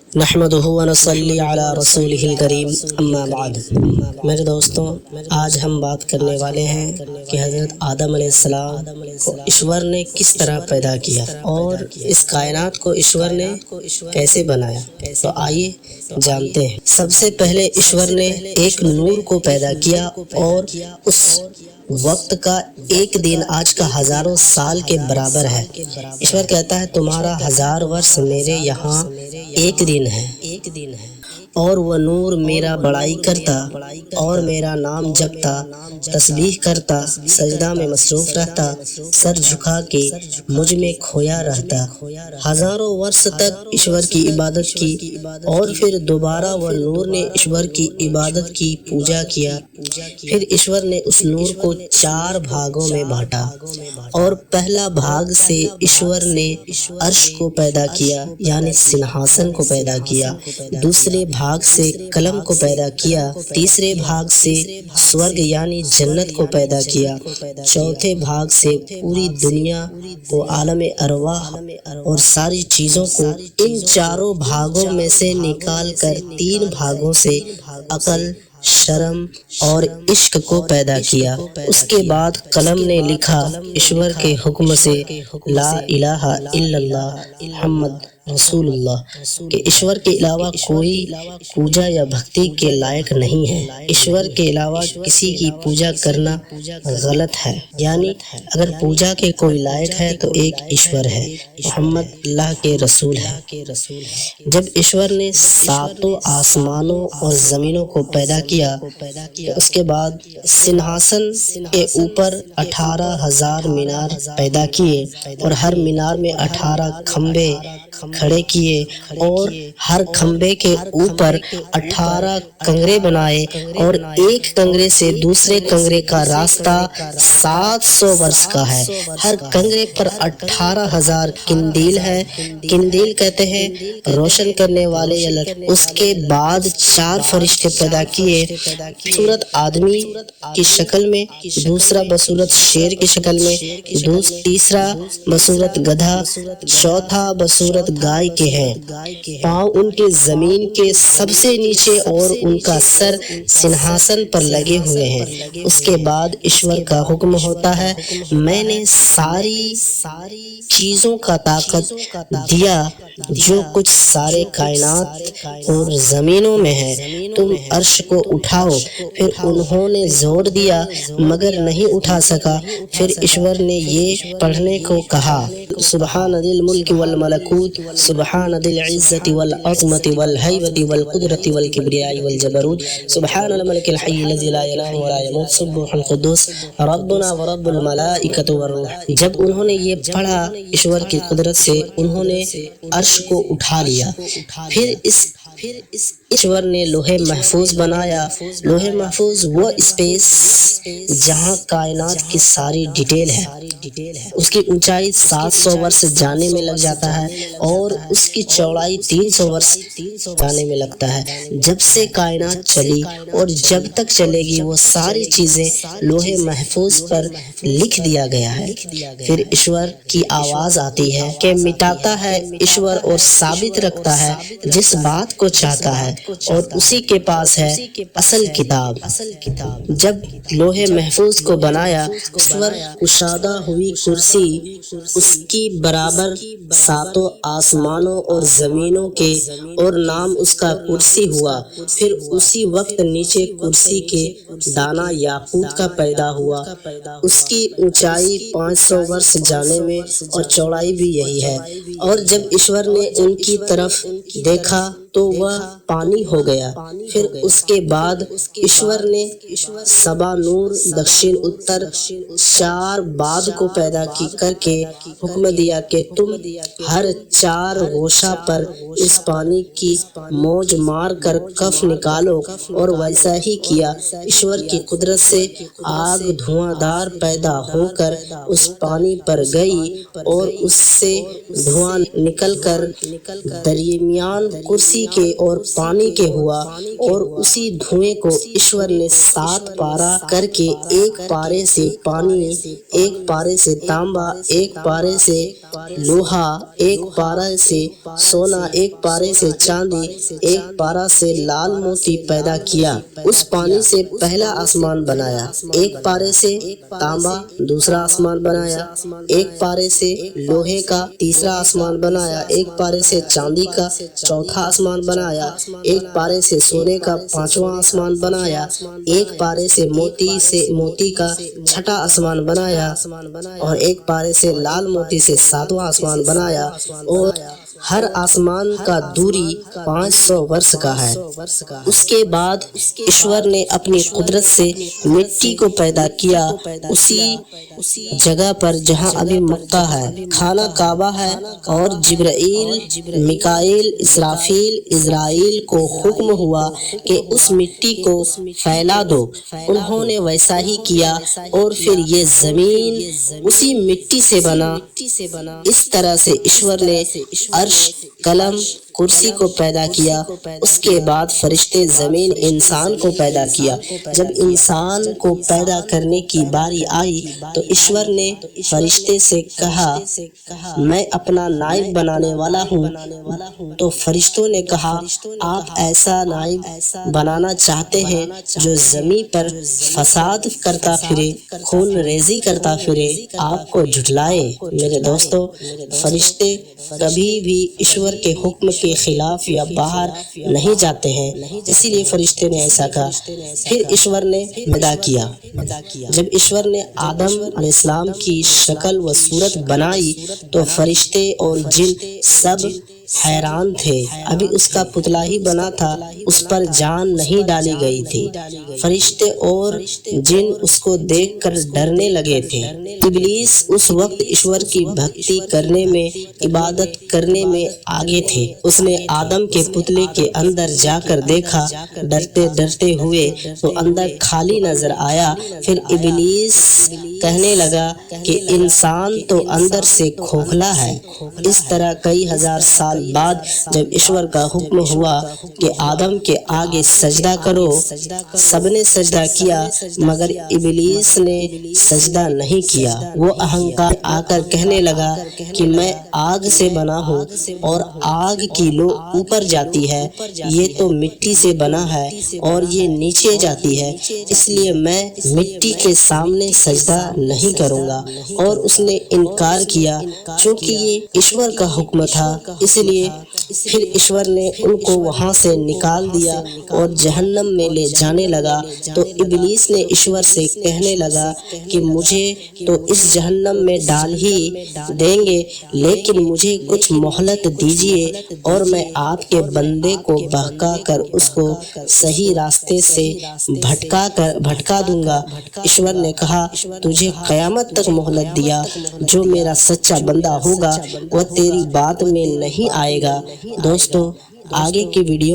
نحمدہ ونصلی علی رسولہ الکریم اما بعد۔ میرے دوستوں، آج ہم بات کرنے والے ہیں کہ حضرت آدم علیہ السلام کو ایشور نے کس طرح پیدا کیا اور اس کائنات کو ایشور نے کیسے بنایا۔ تو آئیے جانتے ہیں۔ سب سے پہلے ایشور نے ایک نور کو پیدا کیا اور اس وقت کا ایک دن آج کا ہزاروں سال کے برابر ہے۔ ایشور کہتا ہے تمہارا 1000 برس میرے یہاں ایک دن ہے، اور وہ نور میرا بڑائی کرتا اور میرا نام جپتا، تسبیح کرتا، سجدہ میں مصروف رہتا، سر جھکا کے مجھ میں کھویا رہتا۔ ہزاروں برس تک ایشور کی عبادت کی اور پھر دوبارہ وہ نور نے ایشور کی عبادت کی، پوجا کیا۔ پھر ایشور نے اس نور کو 4 بھاگوں میں بانٹا، اور پہلا بھاگ سے ایشور نے عرش کو پیدا کیا یعنی سنہاسن کو پیدا کیا، دوسرے بھاگ سے قلم کو پیدا کیا، تیسرے بھاگ سے سورگ یعنی جنت کو پیدا کیا، چوتھے بھاگ سے پوری دنیا کو، عالم ارواح اور ساری چیزوں کو۔ ان 4 بھاگوں میں سے نکال کر 3 بھاگوں سے عقل، شرم اور عشق کو پیدا کیا۔ اس کے بعد قلم نے لکھا ایشور کے حکم سے لا الہ الا اللہ محمد رسول اللہ، کہ ایشور کے علاوہ کوئی پوجا یا بھکتی کے لائق نہیں ہے۔ ایشور کے علاوہ کسی کی پوجا کرنا غلط ہے، یعنی اگر پوجا کے کوئی لائق ہے تو ایک ایشور ہے، محمد اللہ کے رسول ہے۔ جب ایشور نے 7 آسمانوں اور زمینوں کو پیدا کیا تو اس کے بعد سنہاسن کے اوپر 18,000 مینار پیدا کیے، اور ہر مینار میں 18 کھمبے کھڑے کیے، اور ہر کھمبے کے اوپر 18 کنگرے بنائے، اور ایک کنگرے سے دوسرے کنگرے کا راستہ 700 برس کا ہے۔ ہر کنگرے پر 18,000 کندیل ہے۔ کندیل کہتے ہیں روشن کرنے والے یا اس کے بعد 4 فرشتے پیدا کیے، صورت آدمی کی شکل میں، دوسرا بصورت شیر کی شکل میں، تیسرا بصورت گدھا، چوتھا بصورت گائے کے ہیں۔ پاؤں ان کے زمین کے سب سے نیچے اور ان کا سر سنہاسن پر لگے ہوئے ہیں۔ اس کے بعد ایشور کا حکم ہوتا ہے میں نے ساری چیزوں کا طاقت دیا جو کچھ سارے کائنات اور زمینوں میں ہے، تم عرش کو اٹھاؤ۔ پھر انہوں نے زور دیا مگر نہیں اٹھا سکا۔ پھر ایشور نے یہ پڑھنے کو کہا سبحان ذی الملک والملکوت، سبحان ذی العزت والعظمت والہیبت والقدرت والکبریاء والجبروت، سبحان الملک الحی الذی لا ینام ولا یموت، سبوح القدوس ربنا ورب الملائکۃ والروح۔ جب انہوں نے یہ پڑھا ایشور کی قدرت سے انہوں نے عرش کو اٹھا لیا۔ پھر ایشور نے لوح محفوظ بنایا۔ لوح محفوظ وہ اسپیس جہاں کائنات کی ساری ڈیٹیل ہے، اس کی اونچائی 700 برس جانے میں لگ جاتا ہے اور اس کی چوڑائی 300 برس جانے میں لگتا ہے۔ جب سے کائنات چلی اور جب تک چلے گی وہ ساری چیزیں لوح محفوظ پر لکھ دیا گیا ہے۔ پھر ایشور کی آواز آتی ہے کہ مٹاتا ہے ایشور اور ثابت رکھتا ہے جس بات کو چاہتا ہے، اور اسی کے پاس ہے اصل کتاب۔ جب لوح محفوظ کو بنایا، ایشور کشادہ ہوئی کرسی اس کی برابر 7 آسمانوں اور زمینوں کے، اور نام اس کا کرسی ہوا۔ پھر اسی وقت نیچے کرسی کے دانہ یاقوت کا پیدا ہوا، اس کی اونچائی 500 برس جانے میں اور چوڑائی بھی یہی ہے۔ اور جب ایشور نے ان کی طرف دیکھا تو وہ پانی ہو گیا۔ پھر اس کے بعد ایشور نے سبا نور، دکشن، اتر 4 باد کو پیدا کر کے حکم دیا کہ تم ہر 4 گوشہ پر اس پانی کی موج مار کر کف نکالو، اور ویسا ہی کیا۔ ایشور کی قدرت سے آگ دھواں دار پیدا ہو کر اس پانی پر گئی، اور اس سے دھواں نکل کر درمیان کرسی مٹی کے اور پانی کے ہوا، اور اسی دھوئیں کو ایشور نے 7 پارا کر کے، ایک پارے سے پانی، ایک پارے سے تانبا، ایک پارے سے لوہا، ایک پارے سے سونا، ایک پارے سے چاندی، ایک پارا سے لال موتی پیدا کیا۔ اس پانی سے پہلا آسمان بنایا، ایک پارے سے تانبا دوسرا آسمان بنایا، ایک پارے سے لوہے کا تیسرا آسمان بنایا، ایک پارے سے چاندی کا چوتھا آسمان بنایا، ایک پارے سے سونے کا 5واں آسمان بنایا، ایک پارے سے موتی کا 6واں آسمان بنایا، اور ایک پارے سے لال موتی سے 7واں آسمان بنایا، اور ہر آسمان کا دوری 500 برس کا ہے۔ اس کے بعد ایشور نے اپنی قدرت سے مٹی کو پیدا کیا، اسی جگہ پر جہاں ابھی مکہ ہے، خانہ کعبہ ہے، اور جبرائیل، میکائیل، اسرافیل، عزرائیل کو حکم ہوا کہ اس مٹی کو پھیلا دو۔ انہوں نے ویسا ہی کیا، اور پھر یہ زمین اسی مٹی سے بنا۔ اس طرح سے ایشور نے عرش، قلم، کرسی کو پیدا کیا۔ اس کے بعد فرشتے، زمین، انسان کو پیدا کیا۔ جب انسان کو پیدا کرنے کی باری آئی تو ایشور نے فرشتے سے کہا، میں اپنا نائب بنانے والا ہوں۔ تو فرشتوں نے کہا، آپ ایسا نائب بنانا چاہتے ہیں جو زمین پر فساد کرتا پھرے، خون ریزی کرتا پھرے، آپ کو جھٹلائے۔ میرے دوستو، فرشتے کبھی بھی ایشور کے حکم کے خلاف یا باہر نہیں جاتے ہیں، اسی لیے فرشتے نے ایسا کہا۔ پھر ایشور نے پیدا کیا۔ جب ایشور نے آدم علیہ السلام کی شکل و صورت بنائی تو فرشتے اور جن سب حیران تھے۔ ابھی اس کا پتلا ہی بنا تھا، اس پر جان نہیں ڈالی گئی تھی۔ فرشتے اور جن اس کو دیکھ کر ڈرنے لگے تھے۔ ابلیس اس وقت ایشور کی بھکتی کرنے میں، عبادت کرنے میں آگے تھے۔ اس نے آدم کے پتلے کے اندر جا کر دیکھا، ڈرتے ڈرتے ہوئے تو اندر خالی نظر آیا۔ پھر ابلیس کہنے لگا کہ انسان تو اندر سے کھوکھلا ہے۔ اس طرح کئی ہزار سال بعد جب ایشور کا حکم ہوا کہ آدم کے آگے سجدہ کرو، سب نے سجدہ کیا، مگر ابلیس نے سجدہ نہیں کیا۔ وہ اہنکار آ کر کہنے لگا کہ میں آگ سے بنا ہوں، اور آگ کی لو اوپر جاتی ہے، یہ تو مٹی سے بنا ہے اور یہ نیچے جاتی ہے، اس لیے میں مٹی کے سامنے سجدہ نہیں کروں گا۔ اور اس نے انکار کیا، چونکہ یہ ایشور کا حکم تھا، اس لیے پھر ایشور نے ان کو وہاں سے نکال دیا اور جہنم میں لے جانے لگا۔ تو ابلیس نے ایشور سے کہنے لگا کہ مجھے تو اس جہنم میں ڈال ہی دیں گے، لیکن مجھے کچھ مہلت دیجیے اور میں آپ کے بندے کو بہکا کر اس کو صحیح راستے سے بھٹکا دوں گا۔ ایشور نے کہا، تجھے قیامت تک مہلت دیا، جو میرا سچا بندہ ہوگا وہ تیری بات میں نہیں آئے گا۔ دوستو، آگے کی ویڈیو